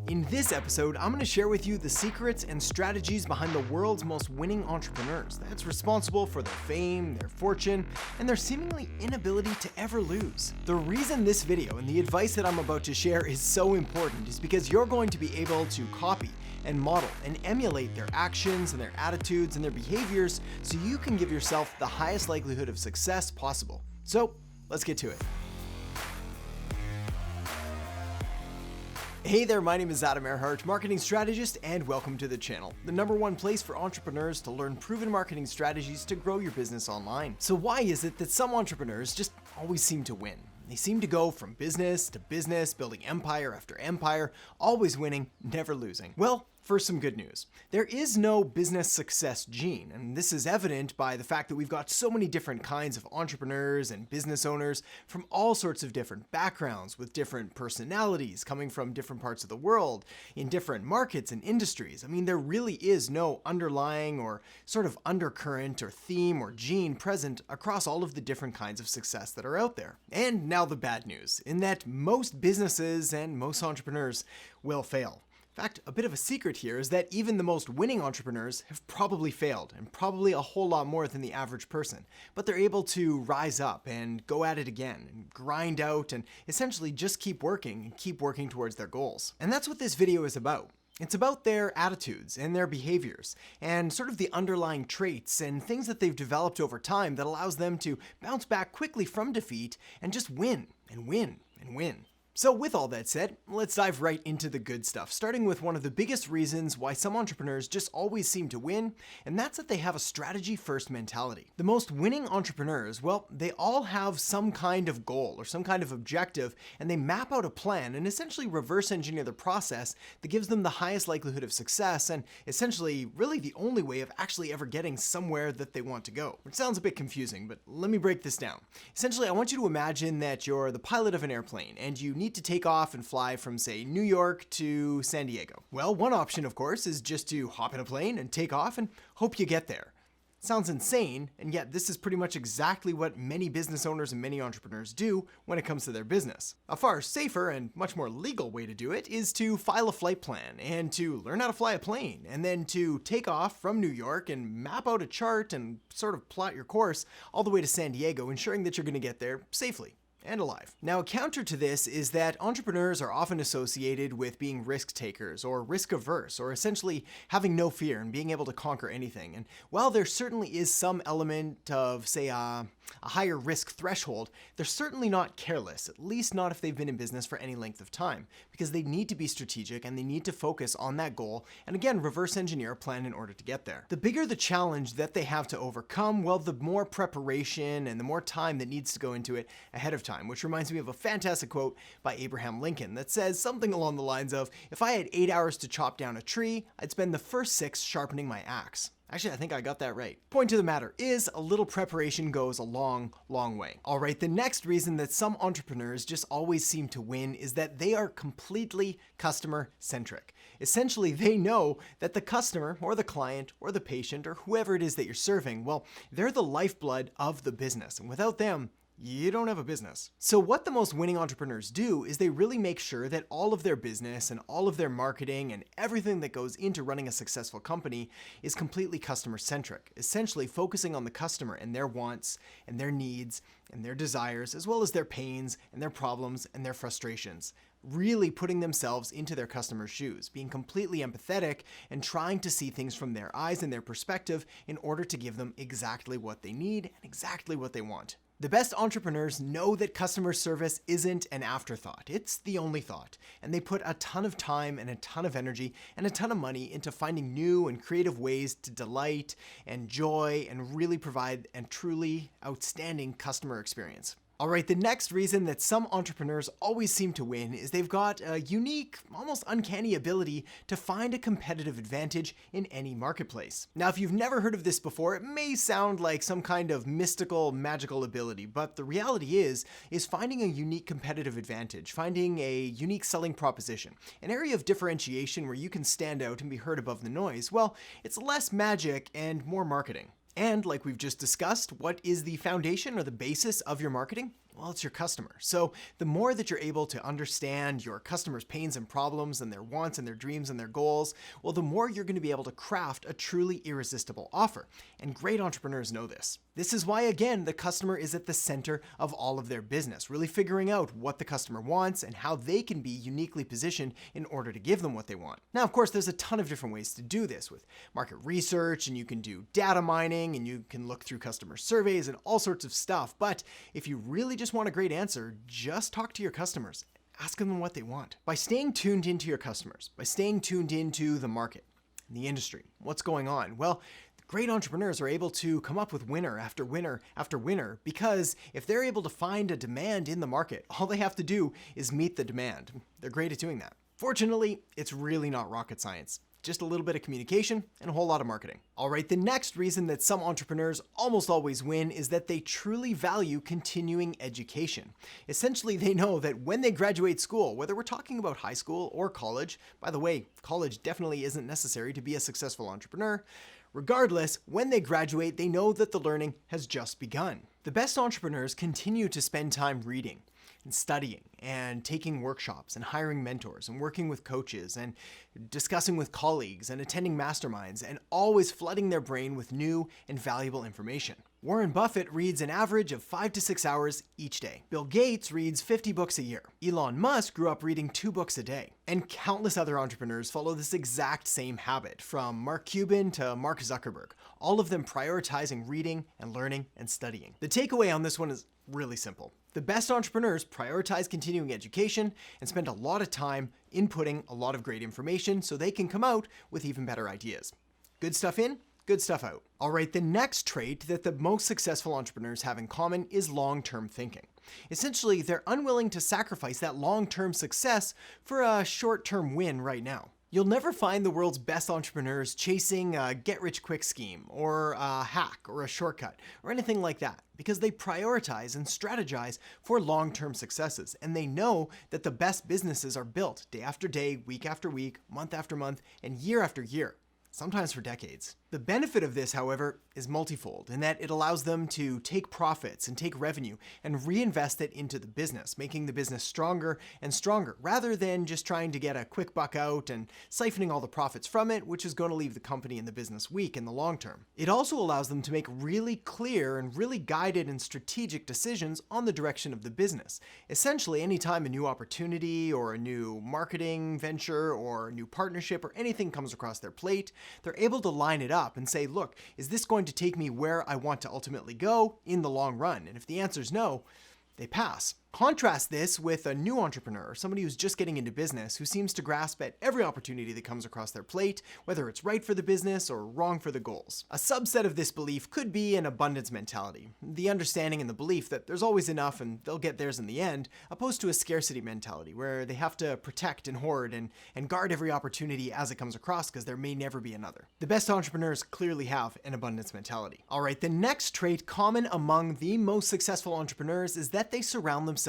In this episode, I'm going to share with you the secrets and strategies behind the world's most winning entrepreneurs that's responsible for their fame, their fortune, and their seemingly inability to ever lose. The reason this video and the advice that I'm about to share is so important is because you're going to be able to copy and model and emulate their actions and their attitudes and their behaviors so you can give yourself the highest likelihood of success possible. So, let's get to it. Hey there, my name is Erhart, marketing strategist, and welcome to the channel, the #1 place for entrepreneurs to learn proven marketing strategies to grow your business online. So why is it that some entrepreneurs just always seem to win? They seem to go from business to business, building empire after empire, always winning, never losing. Well, first, some good news. There is no business success gene, and this is evident by the fact that we've got so many different kinds of entrepreneurs and business owners from all sorts of different backgrounds, with different personalities, coming from different parts of the world, in different markets and industries. I mean, there really is no underlying or sort of undercurrent or theme or gene present across all of the different kinds of success that are out there. And now the bad news, in that most businesses and most entrepreneurs will fail. In fact, a bit of a secret here is that even the most winning entrepreneurs have probably failed, and probably a whole lot more than the average person. But they're able to rise up and go at it again, and grind out, and essentially just keep working towards their goals. And that's what this video is about. It's about their attitudes and their behaviors, and sort of the underlying traits and things that they've developed over time that allows them to bounce back quickly from defeat and just win and win and win. So with all that said, let's dive right into the good stuff, starting with one of the biggest reasons why some entrepreneurs just always seem to win, and that's that they have a strategy-first mentality. The most winning entrepreneurs, well, they all have some kind of goal or some kind of objective, and they map out a plan and essentially reverse engineer the process that gives them the highest likelihood of success and essentially really the only way of actually ever getting somewhere that they want to go. Which sounds a bit confusing, but let me break this down. Essentially, I want you to imagine that you're the pilot of an airplane and you need to take off and fly from, say, New York to San Diego. Well, one option, of course, is just to hop in a plane and take off and hope you get there. Sounds insane, and yet this is pretty much exactly what many business owners and many entrepreneurs do when it comes to their business. A far safer and much more legal way to do it is to file a flight plan and to learn how to fly a plane, and then to take off from New York and map out a chart and sort of plot your course all the way to San Diego, ensuring that you're going to get there safely and alive. Now, a counter to this is that entrepreneurs are often associated with being risk takers or risk averse, or essentially having no fear and being able to conquer anything. And while there certainly is some element of, say, a higher risk threshold, they're certainly not careless, at least not if they've been in business for any length of time, because they need to be strategic and they need to focus on that goal and, again, reverse engineer a plan in order to get there. The bigger the challenge that they have to overcome, well, the more preparation and the more time that needs to go into it ahead of time. Which reminds me of a fantastic quote by Abraham Lincoln that says something along the lines of, "If I had 8 hours to chop down a tree, I'd spend the first 6 sharpening my axe." Actually, I think I got that right. Point of the matter is, a little preparation goes a long, long way. All right, the next reason that some entrepreneurs just always seem to win is that they are completely customer-centric. Essentially, they know that the customer or the client or the patient or whoever it is that you're serving, well, they're the lifeblood of the business, and without them, you don't have a business. So what the most winning entrepreneurs do is they really make sure that all of their business and all of their marketing and everything that goes into running a successful company is completely customer-centric, essentially focusing on the customer and their wants and their needs and their desires, as well as their pains and their problems and their frustrations. Really putting themselves into their customers' shoes, being completely empathetic and trying to see things from their eyes and their perspective in order to give them exactly what they need and exactly what they want. The best entrepreneurs know that customer service isn't an afterthought, it's the only thought, and they put a ton of time and a ton of energy and a ton of money into finding new and creative ways to delight and joy and really provide a truly outstanding customer experience. All right, the next reason that some entrepreneurs always seem to win is they've got a unique, almost uncanny ability to find a competitive advantage in any marketplace. Now, if you've never heard of this before, it may sound like some kind of mystical, magical ability, but the reality is finding a unique competitive advantage, finding a unique selling proposition, an area of differentiation where you can stand out and be heard above the noise. Well, it's less magic and more marketing. And like we've just discussed, what is the foundation or the basis of your marketing? Well, it's your customer. So the more that you're able to understand your customers' pains and problems and their wants and their dreams and their goals, well, the more you're going to be able to craft a truly irresistible offer. And great entrepreneurs know this. This is why, again, the customer is at the center of all of their business, really figuring out what the customer wants and how they can be uniquely positioned in order to give them what they want. Now, of course, there's a ton of different ways to do this with market research, and you can do data mining, and you can look through customer surveys and all sorts of stuff. But if you really just want a great answer, just talk to your customers. Ask them what they want. By staying tuned into your customers, by staying tuned into the market, the industry, what's going on, well, great entrepreneurs are able to come up with winner after winner after winner, because if they're able to find a demand in the market, all they have to do is meet the demand. They're great at doing that. Fortunately, it's really not rocket science. Just a little bit of communication and a whole lot of marketing. All right, the next reason that some entrepreneurs almost always win is that they truly value continuing education. Essentially, they know that when they graduate school, whether we're talking about high school or college, by the way, college definitely isn't necessary to be a successful entrepreneur. Regardless, when they graduate, they know that the learning has just begun. The best entrepreneurs continue to spend time reading and studying and taking workshops and hiring mentors and working with coaches and discussing with colleagues and attending masterminds and always flooding their brain with new and valuable information. Warren Buffett reads an average of 5 to 6 hours each day. Bill Gates reads 50 books a year. Elon Musk grew up reading 2 books a day. And countless other entrepreneurs follow this exact same habit, from Mark Cuban to Mark Zuckerberg, all of them prioritizing reading and learning and studying. The takeaway on this one is really simple. The best entrepreneurs prioritize continuing education and spend a lot of time inputting a lot of great information so they can come out with even better ideas. Good stuff in, good stuff out. All right, the next trait that the most successful entrepreneurs have in common is long-term thinking. Essentially, they're unwilling to sacrifice that long-term success for a short-term win right now. You'll never find the world's best entrepreneurs chasing a get-rich-quick scheme or a hack or a shortcut or anything like that, because they prioritize and strategize for long-term successes, and they know that the best businesses are built day after day, week after week, month after month, and year after year, sometimes for decades. The benefit of this, however, is multifold in that it allows them to take profits and take revenue and reinvest it into the business, making the business stronger and stronger, rather than just trying to get a quick buck out and siphoning all the profits from it, which is going to leave the company and the business weak in the long term. It also allows them to make really clear and really guided and strategic decisions on the direction of the business. Essentially, anytime a new opportunity or a new marketing venture or a new partnership or anything comes across their plate, they're able to line it up and say, look, is this going to take me where I want to ultimately go in the long run? And if the answer is no, they pass. Contrast this with a new entrepreneur, somebody who's just getting into business, who seems to grasp at every opportunity that comes across their plate, whether it's right for the business or wrong for the goals. A subset of this belief could be an abundance mentality, the understanding and the belief that there's always enough and they'll get theirs in the end, opposed to a scarcity mentality where they have to protect and hoard and guard every opportunity as it comes across because there may never be another. The best entrepreneurs clearly have an abundance mentality. All right, the next trait common among the most successful entrepreneurs is that they surround themselves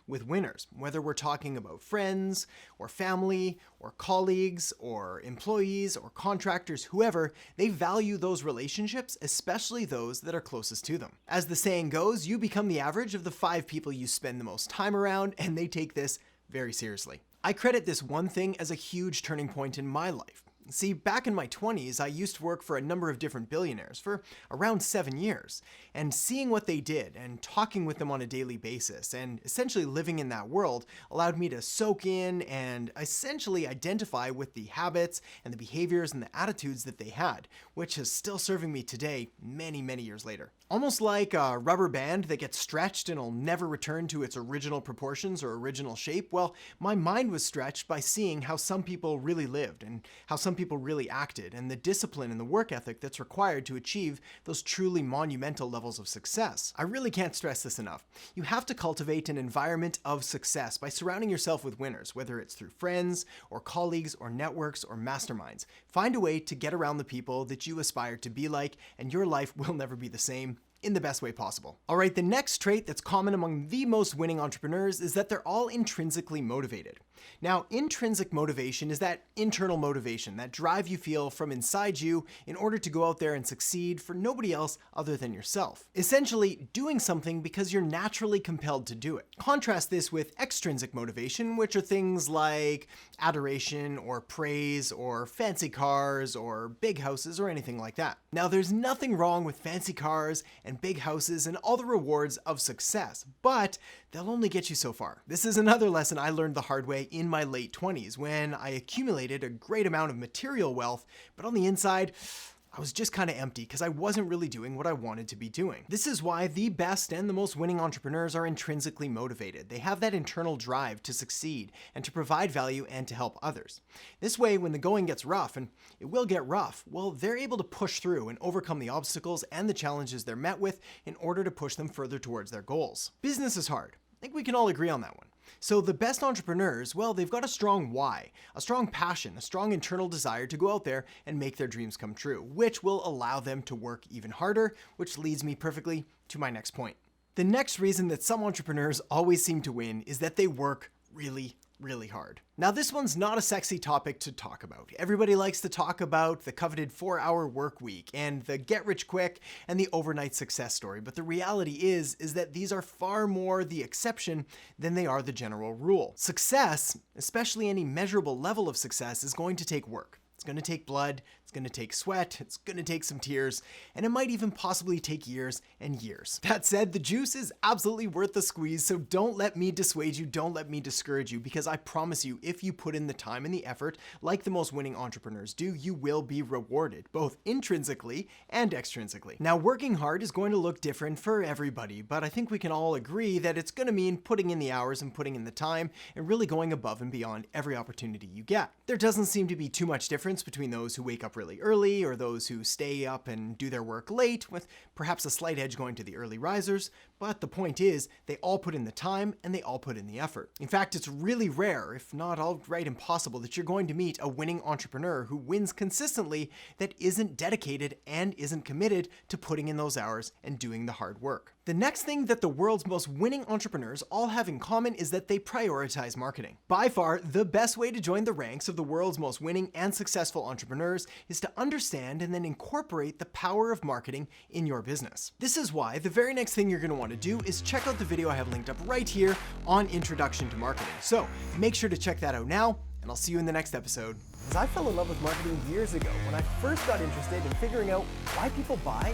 with winners. Whether we're talking about friends or family or colleagues or employees or contractors, whoever, they value those relationships, especially those that are closest to them. As the saying goes, you become the average of the 5 people you spend the most time around, and they take this very seriously. I credit this one thing as a huge turning point in my life. See, back in my 20s, I used to work for a number of different billionaires for around 7 years, and seeing what they did and talking with them on a daily basis and essentially living in that world allowed me to soak in and essentially identify with the habits and the behaviors and the attitudes that they had, which is still serving me today, many, many years later. Almost like a rubber band that gets stretched and will never return to its original proportions or original shape, well, my mind was stretched by seeing how some people really lived and how some people really acted, and the discipline and the work ethic that's required to achieve those truly monumental levels of success. I really can't stress this enough. You have to cultivate an environment of success by surrounding yourself with winners, whether it's through friends or colleagues or networks or masterminds. Find a way to get around the people that you aspire to be like, and your life will never be the same in the best way possible. All right, the next trait that's common among the most winning entrepreneurs is that they're all intrinsically motivated. Now, intrinsic motivation is that internal motivation, that drive you feel from inside you in order to go out there and succeed for nobody else other than yourself. Essentially, doing something because you're naturally compelled to do it. Contrast this with extrinsic motivation, which are things like adoration or praise or fancy cars or big houses or anything like that. Now, there's nothing wrong with fancy cars and big houses and all the rewards of success, but they'll only get you so far. This is another lesson I learned the hard way in my late 20s when I accumulated a great amount of material wealth, but on the inside, I was just kind of empty because I wasn't really doing what I wanted to be doing. This is why the best and the most winning entrepreneurs are intrinsically motivated. They have that internal drive to succeed and to provide value and to help others. This way, when the going gets rough, and it will get rough, well, they're able to push through and overcome the obstacles and the challenges they're met with in order to push them further towards their goals. Business is hard. I think we can all agree on that one. So the best entrepreneurs, well, they've got a strong why, a strong passion, a strong internal desire to go out there and make their dreams come true, which will allow them to work even harder, which leads me perfectly to my next point. The next reason that some entrepreneurs always seem to win is that they work really hard. Now, this one's not a sexy topic to talk about. Everybody likes to talk about the coveted 4-hour work week and the get rich quick and the overnight success story. But the reality is that these are far more the exception than they are the general rule. Success, especially any measurable level of success, is going to take work. It's going to take blood, it's going to take sweat, it's going to take some tears, and it might even possibly take years and years. That said, the juice is absolutely worth the squeeze, so don't let me dissuade you, don't let me discourage you, because I promise you, if you put in the time and the effort, like the most winning entrepreneurs do, you will be rewarded, both intrinsically and extrinsically. Now, working hard is going to look different for everybody, but I think we can all agree that it's going to mean putting in the hours and putting in the time and really going above and beyond every opportunity you get. There doesn't seem to be too much difference between those who wake up really early or those who stay up and do their work late, with perhaps a slight edge going to the early risers, but the point is they all put in the time and they all put in the effort. In fact, it's really rare, if not outright impossible, that you're going to meet a winning entrepreneur who wins consistently that isn't dedicated and isn't committed to putting in those hours and doing the hard work. The next thing that the world's most winning entrepreneurs all have in common is that they prioritize marketing. By far, the best way to join the ranks of the world's most winning and successful entrepreneurs is to understand and then incorporate the power of marketing in your business. This is why the very next thing you're going to want to do is check out the video I have linked up right here on Introduction to Marketing. So make sure to check that out now, and I'll see you in the next episode. As I fell in love with marketing years ago when I first got interested in figuring out why people buy